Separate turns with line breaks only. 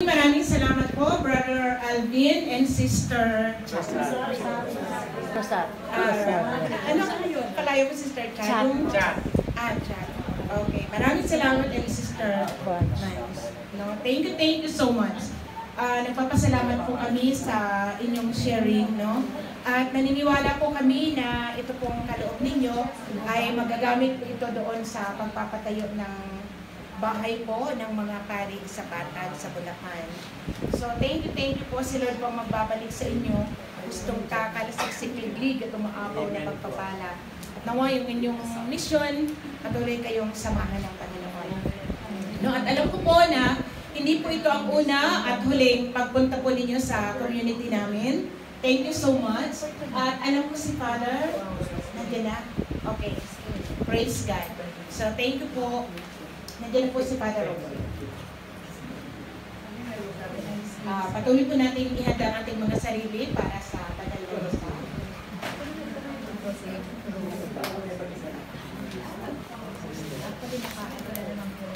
maraming salamat po, Brother Alvin and Sister
Rosat.
Ano kayo? Kalayo mo, Sister Chat? Chat. Chat. Okay. Maraming salamat and Sister Nice. No, thank you so much. Nagpapasalamat po kami sa inyong sharing, no? At naniniwala po kami na ito pong kaloob ninyo ay magagamit po ito doon sa pagpapatayo ng bahay po ng mga pari sa Patag, sa Bulacan. So, thank you po. Si Lord po magbabalik sa inyo. Gustong kakalasagsikliglig at umaapaw na pagpapala. At nawa yung inyong mission, patuloy kayong samahan ng Panginoon. No, at alam ko po na hindi po ito ang una at huling pagpunta po ninyo sa community namin. Thank you so much. At alam ko si Father, nandiyan na? Okay. Praise God. So, thank you po. Nandiyan na po si Father Robert. Patuloy po natin ihanda ang ating mga sarili para sa banal na misa. Ako din nakaano na naman po.